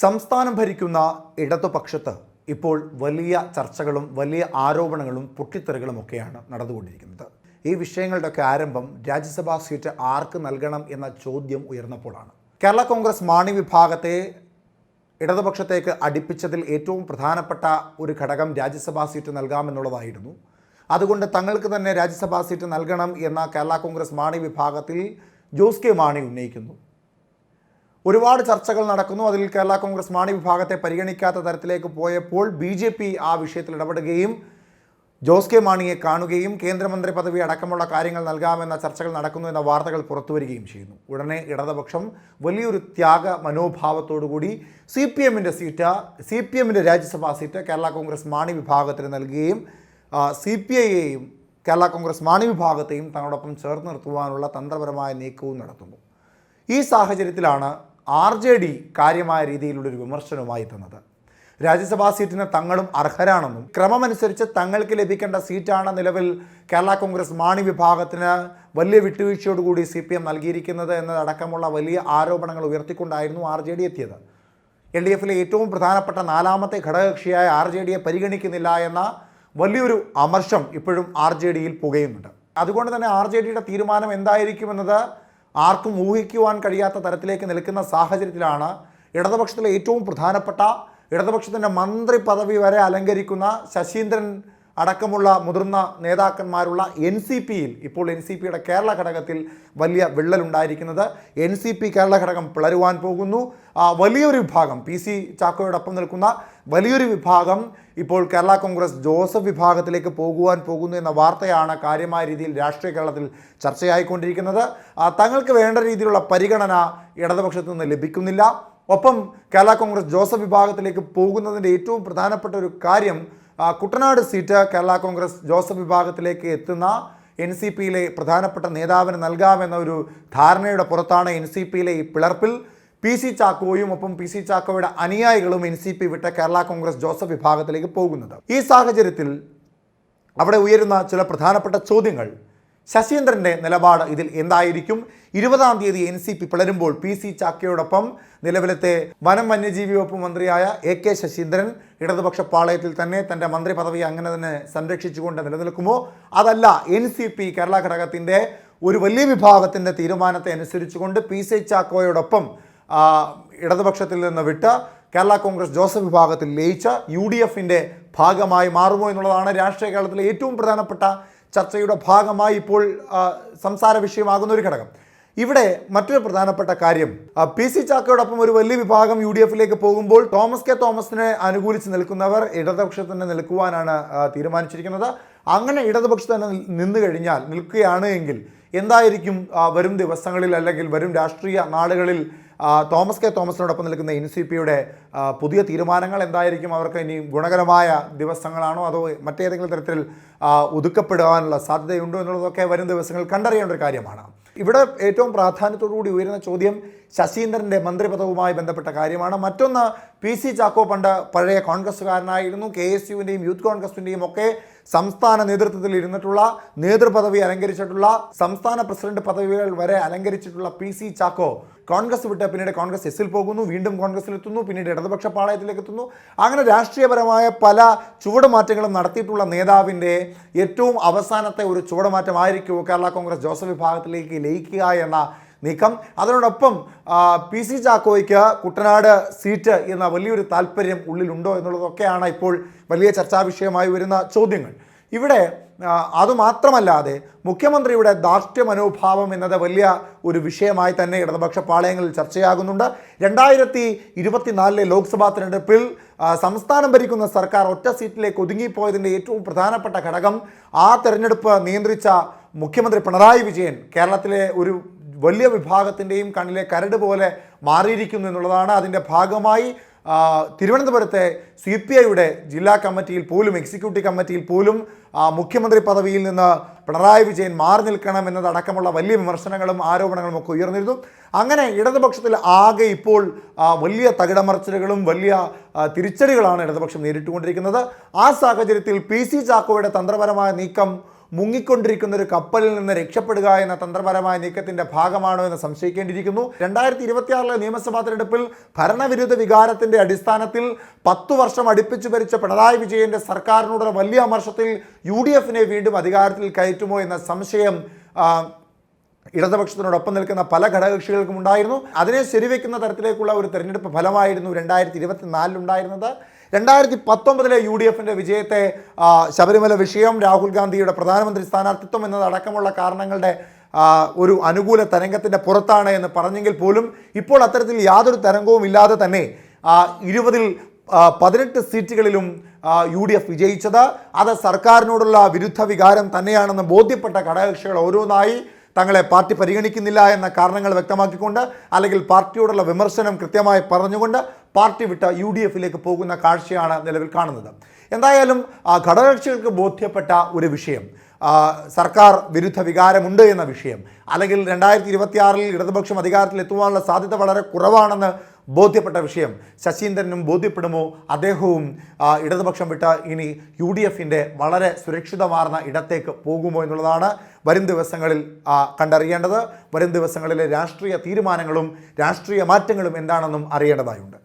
സംസ്ഥാനം ഭരിക്കുന്ന ഇടതുപക്ഷത്ത് ഇപ്പോൾ വലിയ ചർച്ചകളും വലിയ ആരോപണങ്ങളും പൊട്ടിത്തെറികളുമൊക്കെയാണ് നടന്നുകൊണ്ടിരിക്കുന്നത്. ഈ വിഷയങ്ങളുടെയൊക്കെ ആരംഭം രാജ്യസഭാ സീറ്റ് ആർക്ക് നൽകണം എന്ന ചോദ്യം ഉയർന്നപ്പോഴാണ്. കേരള കോൺഗ്രസ് മാണി വിഭാഗത്തെ ഇടതുപക്ഷത്തേക്ക് അടുപ്പിച്ചതിൽ ഏറ്റവും പ്രധാനപ്പെട്ട ഒരു ഘടകം രാജ്യസഭാ സീറ്റ് നൽകാമെന്നുള്ളതായിരുന്നു. അതുകൊണ്ട് തങ്ങൾക്ക് തന്നെ രാജ്യസഭാ സീറ്റ് നൽകണം എന്ന കേരള കോൺഗ്രസ് മാണി വിഭാഗത്തിൽ ജോസ് കെ മാണി ഉന്നയിക്കുന്നു. ഒരുപാട് ചർച്ചകൾ നടക്കുന്നു. അതിൽ കേരള കോൺഗ്രസ് മാണി വിഭാഗത്തെ പരിഗണിക്കാത്ത തരത്തിലേക്ക് പോയപ്പോൾ BJP ആ വിഷയത്തിൽ ഇടപെടുകയും ജോസ് കെ മാണിയെ കാണുകയും കേന്ദ്രമന്ത്രി പദവി അടക്കമുള്ള കാര്യങ്ങൾ നൽകാമെന്ന ചർച്ചകൾ നടക്കുന്നു എന്ന വാർത്തകൾ പുറത്തുവരികയും ചെയ്യുന്നു. ഉടനെ ഇടതുപക്ഷം വലിയൊരു ത്യാഗ മനോഭാവത്തോടുകൂടി CPMൻ്റെ രാജ്യസഭാ സീറ്റ് കേരള കോൺഗ്രസ് മാണി വിഭാഗത്തിന് നൽകുകയും CPIയെയും കേരള കോൺഗ്രസ് മാണി വിഭാഗത്തെയും തങ്ങളോടൊപ്പം ചേർത്ത് നിർത്തുവാനുള്ള തന്ത്രപരമായ നീക്കവും നടത്തുന്നു. ഈ സാഹചര്യത്തിലാണ് RJD കാര്യമായ രീതിയിലുള്ളൊരു വിമർശനവുമായി എത്തുന്നത്. രാജ്യസഭാ സീറ്റിന് തങ്ങളും അർഹരാണെന്നും ക്രമമനുസരിച്ച് തങ്ങൾക്ക് ലഭിക്കേണ്ട സീറ്റാണ് നിലവിൽ കേരള കോൺഗ്രസ് മാണി വിഭാഗത്തിന് വലിയ വിട്ടുവീഴ്ചയോടുകൂടി CPM നൽകിയിരിക്കുന്നത് എന്നതടക്കമുള്ള വലിയ ആരോപണങ്ങൾ ഉയർത്തിക്കൊണ്ടായിരുന്നു RJD എത്തിയത്. LDFിലെ ഏറ്റവും പ്രധാനപ്പെട്ട നാലാമത്തെ ഘടകകക്ഷിയായ RJDയെ പരിഗണിക്കുന്നില്ല എന്ന വലിയൊരു അമർഷം ഇപ്പോഴും RJDയിൽ പുകയുന്നുണ്ട്. അതുകൊണ്ട് തന്നെ RJDയുടെ തീരുമാനം എന്തായിരിക്കുമെന്നത് ആർക്കും ഊഹിക്കുവാൻ കഴിയാത്ത തരത്തിലേക്ക് നിൽക്കുന്ന സാഹചര്യത്തിലാണ് ഇടതുപക്ഷത്തിലെ ഏറ്റവും പ്രധാനപ്പെട്ട ഇടതുപക്ഷത്തിൻ്റെ മന്ത്രി പദവി വരെ അലങ്കരിക്കുന്ന ശശീന്ദ്രൻ അടക്കമുള്ള മുതിർന്ന നേതാക്കന്മാരുള്ള NCPയിൽ ഇപ്പോൾ NCPയുടെ കേരള ഘടകത്തിൽ വലിയ വിള്ളലുണ്ടായിരിക്കുന്നത്. NCP കേരള ഘടകം പിളരുവാൻ പോകുന്നു. വലിയൊരു വിഭാഗം PC ചാക്കോയോടൊപ്പം നിൽക്കുന്ന വലിയൊരു വിഭാഗം ഇപ്പോൾ കേരള കോൺഗ്രസ് ജോസഫ് വിഭാഗത്തിലേക്ക് പോകുന്നു എന്ന വാർത്തയാണ് കാര്യമായ രീതിയിൽ രാഷ്ട്രീയ കേരളത്തിൽ ചർച്ചയായിക്കൊണ്ടിരിക്കുന്നത്. തങ്ങൾക്ക് വേണ്ട രീതിയിലുള്ള പരിഗണന ഇടതുപക്ഷത്തു നിന്ന് ലഭിക്കുന്നില്ല. ഒപ്പം കേരള കോൺഗ്രസ് ജോസഫ് വിഭാഗത്തിലേക്ക് പോകുന്നതിൻ്റെ ഏറ്റവും പ്രധാനപ്പെട്ട ഒരു കാര്യം കുട്ടനാട് സീറ്റ് കേരള കോൺഗ്രസ് ജോസഫ് വിഭാഗത്തിലേക്ക് എത്തുന്ന NCPയിലെ പ്രധാനപ്പെട്ട നേതാവിന് നൽകാമെന്ന ഒരു ധാരണയുടെ പുറത്താണ് NCPയിലെ ഈ പിളർപ്പിൽ PC ചാക്കോയും ഒപ്പം PC ചാക്കോയുടെ അനുയായികളും NCP വിട്ട് കേരള കോൺഗ്രസ് ജോസഫ് വിഭാഗത്തിലേക്ക് പോകുന്നത്. ഈ സാഹചര്യത്തിൽ അവിടെ ഉയരുന്ന ചില പ്രധാനപ്പെട്ട ചോദ്യങ്ങൾ: ശശീന്ദ്രൻ്റെ നിലപാട് ഇതിൽ എന്തായിരിക്കും? 20-ാം തീയതി NCP പിളരുമ്പോൾ PC ചാക്കയോടൊപ്പം നിലവിലത്തെ വനം വന്യജീവി വകുപ്പ് മന്ത്രിയായ AK ശശീന്ദ്രൻ ഇടതുപക്ഷ പാളയത്തിൽ തന്നെ തൻ്റെ മന്ത്രി പദവി അങ്ങനെ തന്നെ സംരക്ഷിച്ചുകൊണ്ട് നിലനിൽക്കുമോ? അതല്ല, NCP കേരള ഘടകത്തിൻ്റെ ഒരു വലിയ വിഭാഗത്തിൻ്റെ തീരുമാനത്തെ അനുസരിച്ചുകൊണ്ട് PC ചാക്കോയോടൊപ്പം ഇടതുപക്ഷത്തിൽ നിന്ന് വിട്ട് കേരള കോൺഗ്രസ് ജോസഫ് വിഭാഗത്തിൽ ലയിച്ച UDFൻ്റെ ഭാഗമായി മാറുമോ എന്നുള്ളതാണ് രാഷ്ട്രീയ കേരളത്തിലെ ഏറ്റവും പ്രധാനപ്പെട്ട ചർച്ചയുടെ ഭാഗമായി ഇപ്പോൾ സംസാര വിഷയമാകുന്ന ഒരു ഘടകം. ഇവിടെ മറ്റൊരു പ്രധാനപ്പെട്ട കാര്യം, PC ചാക്കയോടൊപ്പം ഒരു വലിയ വിഭാഗം UDFിലേക്ക് പോകുമ്പോൾ തോമസ് കെ തോമസിനെ അനുകൂലിച്ച് നിൽക്കുന്നവർ ഇടതുപക്ഷത്ത് തന്നെ നിൽക്കുവാനാണ് തീരുമാനിച്ചിരിക്കുന്നത്. അങ്ങനെ ഇടതുപക്ഷത്ത് തന്നെ നിൽക്കുകയാണ് എങ്കിൽ എന്തായിരിക്കും വരും ദിവസങ്ങളിൽ അല്ലെങ്കിൽ വരും രാഷ്ട്രീയ നാളുകളിൽ തോമസ് കെ തോമസിനോടൊപ്പം നിൽക്കുന്ന NCPയുടെ പുതിയ തീരുമാനങ്ങൾ എന്തായിരിക്കും? അവർക്ക് ഇനി ഗുണകരമായ ദിവസങ്ങളാണോ അതോ മറ്റേതെങ്കിലും തരത്തിൽ ഒതുക്കപ്പെടാനുള്ള സാധ്യതയുണ്ടോ എന്നുള്ളതൊക്കെ വരും ദിവസങ്ങളിൽ കണ്ടറിയേണ്ട ഒരു കാര്യമാണ്. ഇവിടെ ഏറ്റവും പ്രാധാന്യത്തോടുകൂടി ഉയരുന്ന ചോദ്യം ശശീന്ദ്രൻ്റെ മന്ത്രിപദവുമായി ബന്ധപ്പെട്ട കാര്യമാണ്. മറ്റൊന്ന്, PC ചാക്കോ പണ്ട് പഴയ കോൺഗ്രസ്സുകാരനായിരുന്നു. KSUവിൻ്റെയും യൂത്ത് കോൺഗ്രസിൻ്റെയും ഒക്കെ സംസ്ഥാന നേതൃത്വത്തിൽ ഇരുന്നിട്ടുള്ള നേതൃപദവി അലങ്കരിച്ചിട്ടുള്ള സംസ്ഥാന പ്രസിഡന്റ് പദവികൾ വരെ അലങ്കരിച്ചിട്ടുള്ള PC ചാക്കോ കോൺഗ്രസ് വിട്ട് പിന്നീട് കോൺഗ്രസ് എസിൽ പോകുന്നു, വീണ്ടും കോൺഗ്രസിലെത്തുന്നു, പിന്നീട് ഇടതുപക്ഷ പാളയത്തിലേക്ക് എത്തുന്നു. അങ്ങനെ രാഷ്ട്രീയപരമായ പല ചുവടുമാറ്റങ്ങളും നടത്തിയിട്ടുള്ള നേതാവിൻ്റെ ഏറ്റവും അവസാനത്തെ ഒരു ചുവടുമാറ്റമായിരിക്കും കേരള കോൺഗ്രസ് ജോസഫ് വിഭാഗത്തിലേക്ക് ലയിക്കുക എന്ന നീക്കം. അതിനോടൊപ്പം PC ചാക്കോയ്ക്ക് കുട്ടനാട് സീറ്റ് എന്ന വലിയൊരു താല്പര്യം ഉള്ളിലുണ്ടോ എന്നുള്ളതൊക്കെയാണ് ഇപ്പോൾ വലിയ ചർച്ചാ വിഷയമായി വരുന്ന ചോദ്യങ്ങൾ. ഇവിടെ അതുമാത്രമല്ലാതെ മുഖ്യമന്ത്രിയുടെ ധാർഷ്ട്യ മനോഭാവം എന്നത് വലിയ ഒരു വിഷയമായി തന്നെ ഇടതുപക്ഷ പാളയങ്ങളിൽ ചർച്ചയാകുന്നുണ്ട്. 2024 ലോക്സഭാ തെരഞ്ഞെടുപ്പിൽ സംസ്ഥാനം ഭരിക്കുന്ന സർക്കാർ ഒറ്റ സീറ്റിലേക്ക് ഒതുങ്ങിപ്പോയതിൻ്റെ ഏറ്റവും പ്രധാനപ്പെട്ട ഘടകം ആ തെരഞ്ഞെടുപ്പ് നിയന്ത്രിച്ച മുഖ്യമന്ത്രി പിണറായി വിജയൻ കേരളത്തിലെ ഒരു വലിയ വിഭാഗത്തിൻ്റെയും കണ്ണിലെ കരട് പോലെ മാറിയിരിക്കുന്നു എന്നുള്ളതാണ്. അതിൻ്റെ ഭാഗമായി തിരുവനന്തപുരത്തെ CPIയുടെ ജില്ലാ കമ്മിറ്റിയിൽ പോലും എക്സിക്യൂട്ടീവ് കമ്മിറ്റിയിൽ പോലും മുഖ്യമന്ത്രി പദവിയിൽ നിന്ന് പിണറായി വിജയൻ മാറി നിൽക്കണം എന്നതടക്കമുള്ള വലിയ വിമർശനങ്ങളും ആരോപണങ്ങളും ഒക്കെ ഉയർന്നിരുന്നു. അങ്ങനെ ഇടതുപക്ഷത്തിൽ ആകെ ഇപ്പോൾ വലിയ തകിടമറിച്ചിലുകളും വലിയ തിരിച്ചടികളാണ് ഇടതുപക്ഷം നേരിട്ടുകൊണ്ടിരിക്കുന്നത്. ആ സാഹചര്യത്തിൽ PC ചാക്കോയുടെ തന്ത്രപരമായ നീക്കം മുങ്ങിക്കൊണ്ടിരിക്കുന്ന ഒരു കപ്പലിൽ നിന്ന് രക്ഷപ്പെടുക എന്ന തന്ത്രപരമായ നീക്കത്തിന്റെ ഭാഗമാണോ എന്ന് സംശയിക്കേണ്ടിയിരിക്കുന്നു. 2026 നിയമസഭാ തെരഞ്ഞെടുപ്പിൽ ഭരണവിരുദ്ധ വികാരത്തിന്റെ അടിസ്ഥാനത്തിൽ 10 വർഷം അടുപ്പിച്ചു ഭരിച്ച പിണറായി വിജയന്റെ സർക്കാരിനോടുള്ള വലിയ അമർഷത്തിൽ UDF-നെ വീണ്ടും അധികാരത്തിൽ കയറ്റുമോ എന്ന സംശയം ഇടതുപക്ഷത്തിനോടൊപ്പം നിൽക്കുന്ന പല ഘടകകക്ഷികൾക്കും ഉണ്ടായിരുന്നു. അതിനെ ശരിവെക്കുന്ന തരത്തിലേക്കുള്ള ഒരു തെരഞ്ഞെടുപ്പ് ഫലമായിരുന്നു 2024 ഉണ്ടായിരുന്നത്. 2019 UDF-ന്റെ വിജയത്തെ ശബരിമല വിഷയം, രാഹുൽ ഗാന്ധിയുടെ പ്രധാനമന്ത്രി സ്ഥാനാർത്ഥിത്വം എന്നതടക്കമുള്ള കാരണങ്ങളുടെ ഒരു അനുകൂല തരംഗത്തിൻ്റെ പുറത്താണ് എന്ന് പറഞ്ഞെങ്കിൽ പോലും ഇപ്പോൾ അത്തരത്തിൽ യാതൊരു തരംഗവും ഇല്ലാതെ തന്നെ 20-ൽ 18 സീറ്റുകളിലും UDF വിജയിച്ചത് അത് സർക്കാരിനോടുള്ള വിരുദ്ധ വികാരം തന്നെയാണെന്ന് ബോധ്യപ്പെട്ട ഘടകകക്ഷികൾ ഓരോന്നായി തങ്ങളെ പാർട്ടി പരിഗണിക്കുന്നില്ല എന്ന കാരണങ്ങൾ വ്യക്തമാക്കിക്കൊണ്ട് അല്ലെങ്കിൽ പാർട്ടിയോടുള്ള വിമർശനം കൃത്യമായി പറഞ്ഞുകൊണ്ട് പാർട്ടി വിട്ട UDF-ലേക്ക് പോകുന്ന കാഴ്ചയാണ് നിലവിൽ കാണുന്നത്. എന്തായാലും ഘടകകക്ഷികൾക്ക് ബോധ്യപ്പെട്ട ഒരു വിഷയം, സർക്കാർ വിരുദ്ധ വികാരമുണ്ട് എന്ന വിഷയം, അല്ലെങ്കിൽ 2026 ഇടതുപക്ഷം അധികാരത്തിലെത്തുവാനുള്ള സാധ്യത വളരെ കുറവാണെന്ന് ബോധ്യപ്പെട്ട വിഷയം ശശീന്ദ്രനും ബോധ്യപ്പെടുമോ? അദ്ദേഹവും ഇടതുപക്ഷം വിട്ട് ഇനി UDF-ന്റെ വളരെ സുരക്ഷിതമാർന്ന ഇടത്തേക്ക് പോകുമോ എന്നുള്ളതാണ് വരും ദിവസങ്ങളിൽ കണ്ടറിയേണ്ടത്. വരും ദിവസങ്ങളിലെ രാഷ്ട്രീയ തീരുമാനങ്ങളും രാഷ്ട്രീയ മാറ്റങ്ങളും എന്താണെന്നും അറിയേണ്ടതായുണ്ട്.